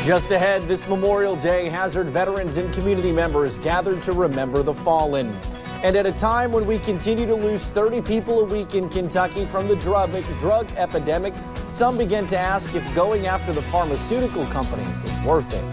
Just ahead, this Memorial Day, Hazard veterans and community members gathered to remember the fallen. And at a time when we continue to lose 30 people a week in Kentucky from the drug epidemic, some begin to ask if going after the pharmaceutical companies is worth it.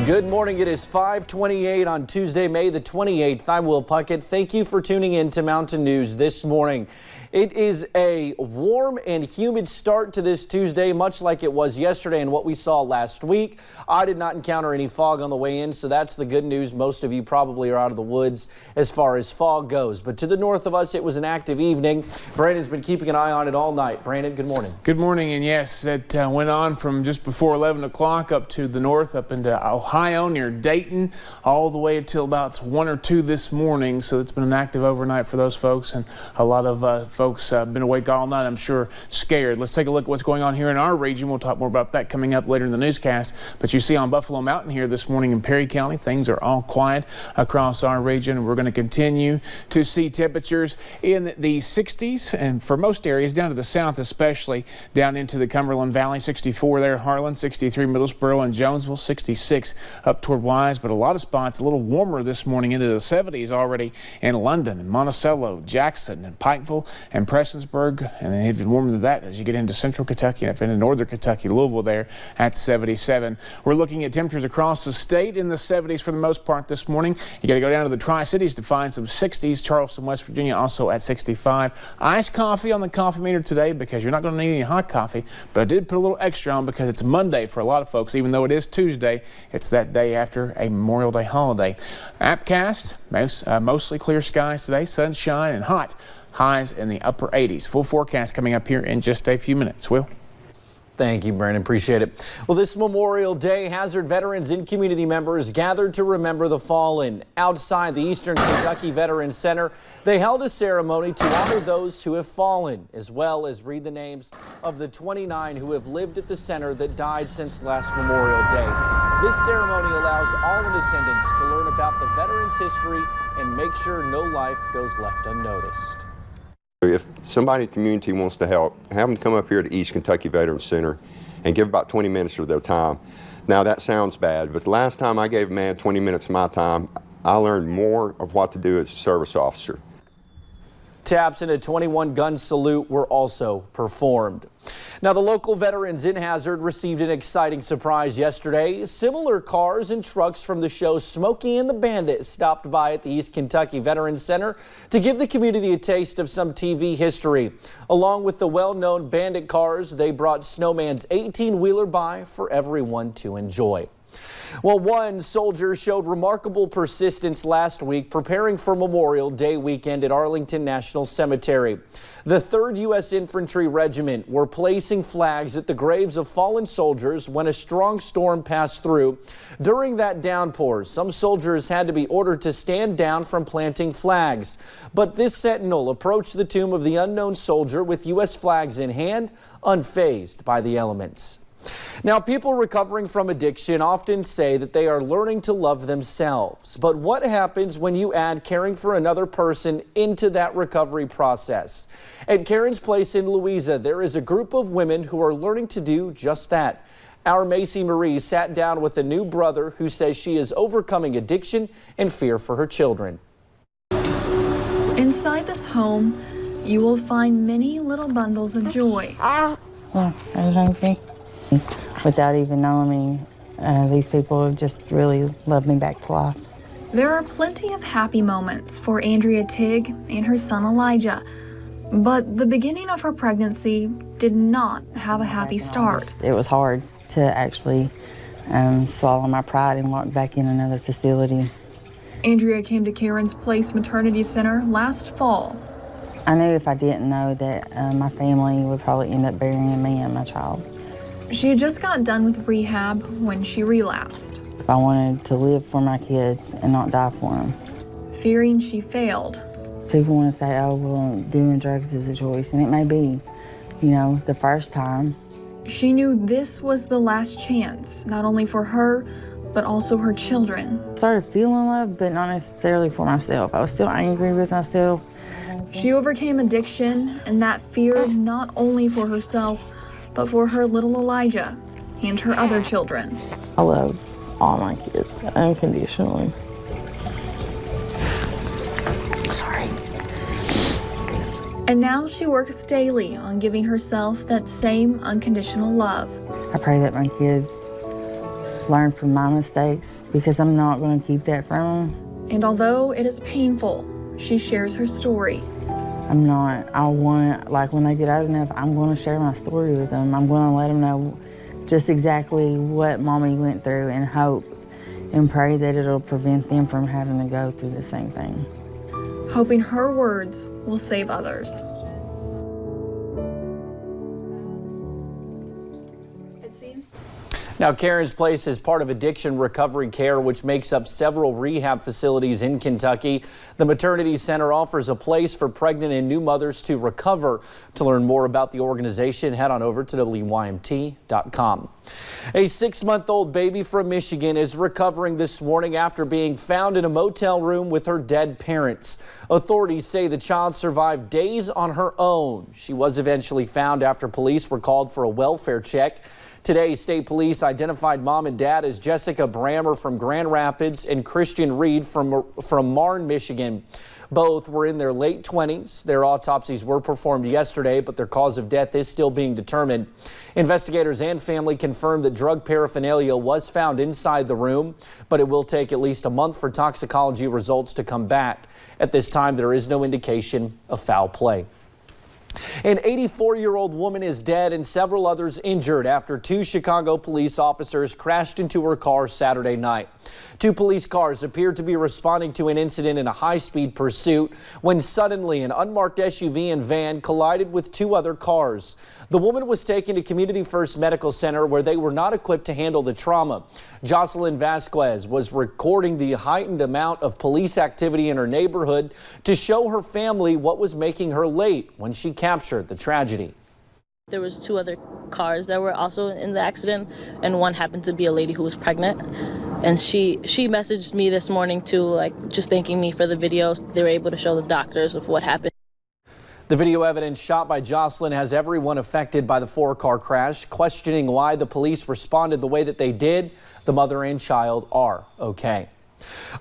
Good morning. It is 5:28 on Tuesday, May the 28th. I'm Will Puckett. Thank you for tuning in to Mountain News this morning. It is a warm and humid start to this Tuesday, much like it was yesterday and what we saw last week. I did not encounter any fog on the way in, so that's the good news. Most of you probably are out of the woods as far as fog goes. But to the north of us, it was an active evening. Brandon's been keeping an eye on it all night. Brandon, good morning. Good morning, and yes, it went on from just before 11 o'clock up to the north, up into Ohio near Dayton, all the way until about 1 or 2 this morning. So it's been an active overnight for those folks, and a lot of folks been awake all night, I'm sure, scared. Let's take a look at what's going on here in our region. We'll talk more about that coming up later in the newscast. But you see on Buffalo Mountain here this morning in Perry County, things are all quiet across our region. We're going to continue to see temperatures in the 60s, and for most areas down to the south, especially down into the Cumberland Valley. 64 there, Harlan, 63 Middlesboro and Jonesville, 66 up toward Wise, but a lot of spots a little warmer this morning into the 70s already in London and Monticello, Jackson and Pikeville and Prestonsburg, and then even warmer than that as you get into central Kentucky and up into northern Kentucky, Louisville there at 77. We're looking at temperatures across the state in the 70s for the most part this morning. You got to go down to the Tri-Cities to find some 60s. Charleston, West Virginia also at 65. Iced coffee on the coffee meter today because you're not going to need any hot coffee, but I did put a little extra on because it's Monday for a lot of folks. Even though it is Tuesday, it's that day after a Memorial Day holiday. Appcast, mostly clear skies today, sunshine and hot. Highs in the upper 80s. Full forecast coming up here in just a few minutes. Will? Thank you, Brandon. Appreciate it. Well, this Memorial Day, Hazard veterans and community members gathered to remember the fallen. Outside the Eastern Kentucky Veterans Center, they held a ceremony to honor those who have fallen, as well as read the names of the 29 who have lived at the center that died since last Memorial Day. This ceremony allows all in attendance to learn about the veterans' history and make sure no life goes left unnoticed. If somebody in the community wants to help, have them come up here to East Kentucky Veterans Center and give about 20 minutes of their time. Now that sounds bad, but the last time I gave a man 20 minutes of my time, I learned more of what to do as a service officer. Taps and a 21-gun salute were also performed. Now, the local veterans in Hazard received an exciting surprise yesterday. Similar cars and trucks from the show Smokey and the Bandit stopped by at the East Kentucky Veterans Center to give the community a taste of some TV history. Along with the well-known Bandit cars, they brought Snowman's 18-wheeler by for everyone to enjoy. Well, one soldier showed remarkable persistence last week preparing for Memorial Day weekend at Arlington National Cemetery. The 3rd U.S. Infantry Regiment were placing flags at the graves of fallen soldiers when a strong storm passed through. During that downpour, some soldiers had to be ordered to stand down from planting flags. But this sentinel approached the tomb of the unknown soldier with U.S. flags in hand, unfazed by the elements. Now, people recovering from addiction often say that they are learning to love themselves. But what happens when you add caring for another person into that recovery process? At Karen's Place in Louisa, there is a group of women who are learning to do just that. Our Macy Marie sat down with a new brother who says she is overcoming addiction and fear for her children. Inside this home, you will find many little bundles of joy. Well, I was hungry. Without even knowing me, these people have just really loved me back to life. There are plenty of happy moments for Andrea Tigg and her son Elijah, but the beginning of her pregnancy did not have a happy start. It was hard to actually swallow my pride and walk back in another facility. Andrea came to Karen's Place Maternity Center last fall. I knew if I didn't know that my family would probably end up burying me and my child. She had just got done with rehab when she relapsed. I wanted to live for my kids and not die for them. Fearing she failed. People want to say, oh, well, doing drugs is a choice, and it may be, you know, the first time. She knew this was the last chance, not only for her, but also her children. I started feeling love, but not necessarily for myself. I was still angry with myself She overcame addiction and that fear not only for herself, but for her little Elijah and her other children. I love all my kids unconditionally. Sorry. And now she works daily on giving herself that same unconditional love. I pray that my kids learn from my mistakes because I'm not going to keep that from them. And although it is painful, she shares her story. Like when they get old enough, I'm going to share my story with them. I'm going to let them know just exactly what Mommy went through and hope and pray that it'll prevent them from having to go through the same thing. Hoping her words will save others. Now, Karen's Place is part of Addiction Recovery Care, which makes up several rehab facilities in Kentucky. The maternity center offers a place for pregnant and new mothers to recover. To learn more about the organization, head on over to WYMT.com. A 6-month-old baby from Michigan is recovering this morning after being found in a motel room with her dead parents. Authorities say the child survived days on her own. She was eventually found after police were called for a welfare check. Today, state police identified mom and dad as Jessica Brammer from Grand Rapids and Christian Reed from Marne, Michigan. Both were in their late 20s. Their autopsies were performed yesterday, but their cause of death is still being determined. Investigators and family confirmed that drug paraphernalia was found inside the room, but it will take at least a month for toxicology results to come back. At this time, there is no indication of foul play. An 84-year-old woman is dead and several others injured after 2 Chicago police officers crashed into her car Saturday night. 2 police cars appeared to be responding to an incident in a high-speed pursuit when suddenly an unmarked SUV and van collided with 2 other cars. The woman was taken to Community First Medical Center where they were not equipped to handle the trauma. Jocelyn Vasquez was recording the heightened amount of police activity in her neighborhood to show her family what was making her late when she captured the tragedy. There was 2 other cars that were also in the accident, and one happened to be a lady who was pregnant. And she messaged me this morning too, like just thanking me for the video. They were able to show the doctors of what happened. The video evidence shot by Jocelyn has everyone affected by the 4-car crash questioning why the police responded the way that they did. The mother and child are okay.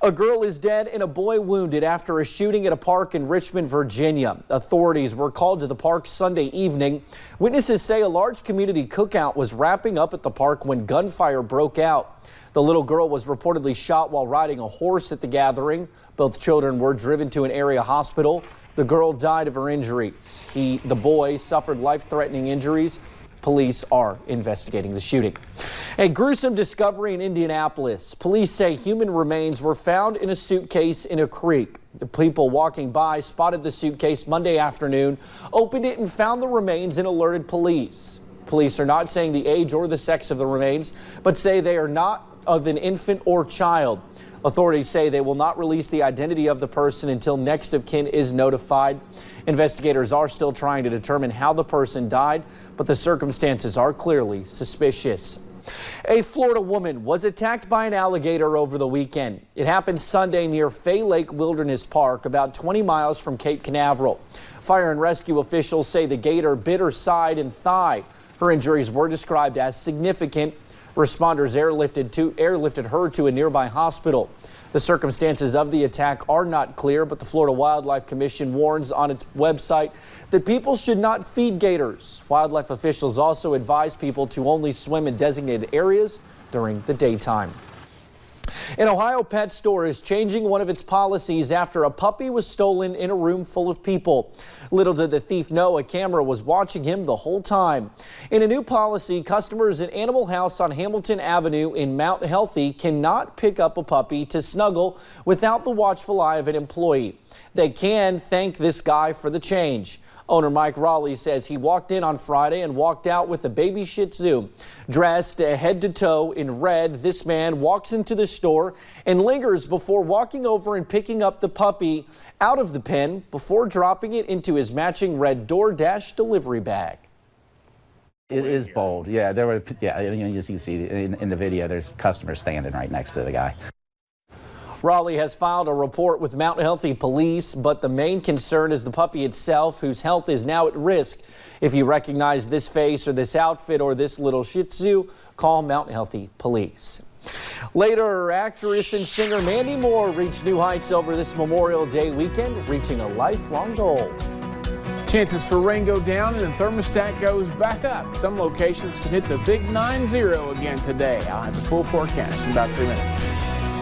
A girl is dead and a boy wounded after a shooting at a park in Richmond, Virginia. Authorities were called to the park Sunday evening. Witnesses say a large community cookout was wrapping up at the park when gunfire broke out. The little girl was reportedly shot while riding a horse at the gathering. Both children were driven to an area hospital. The girl died of her injuries. The boy suffered life-threatening injuries. Police are investigating the shooting. A gruesome discovery in Indianapolis. Police say human remains were found in a suitcase in a creek. The people walking by spotted the suitcase Monday afternoon, opened it and found the remains and alerted police. Police are not saying the age or the sex of the remains, but say they are not of an infant or child. Authorities say they will not release the identity of the person until next of kin is notified. Investigators are still trying to determine how the person died, but the circumstances are clearly suspicious. A Florida woman was attacked by an alligator over the weekend. It happened Sunday near Fay Lake Wilderness Park, about 20 miles from Cape Canaveral. Fire and rescue officials say the gator bit her side and thigh. Her injuries were described as significant. Responders airlifted her to a nearby hospital. The circumstances of the attack are not clear, but the Florida Wildlife Commission warns on its website that people should not feed gators. Wildlife officials also advise people to only swim in designated areas during the daytime. An Ohio pet store is changing one of its policies after a puppy was stolen in a room full of people. Little did the thief know a camera was watching him the whole time. In a new policy, customers at Animal House on Hamilton Avenue in Mount Healthy cannot pick up a puppy to snuggle without the watchful eye of an employee. They can thank this guy for the change. Owner Mike Raleigh says he walked in on Friday and walked out with a baby Shih Tzu. Dressed head to toe in red, this man walks into the store and lingers before walking over and picking up the puppy out of the pen before dropping it into his matching red DoorDash delivery bag. It is bold. Yeah, as you can see in the video, there's customers standing right next to the guy. Raleigh has filed a report with Mount Healthy Police, but the main concern is the puppy itself, whose health is now at risk. If you recognize this face or this outfit or this little Shih Tzu, call Mount Healthy Police. Later, actress and singer Mandy Moore reached new heights over this Memorial Day weekend, reaching a lifelong goal. Chances for rain go down and the thermostat goes back up. Some locations can hit the big 90 again today. I'll have the full forecast in about 3 minutes.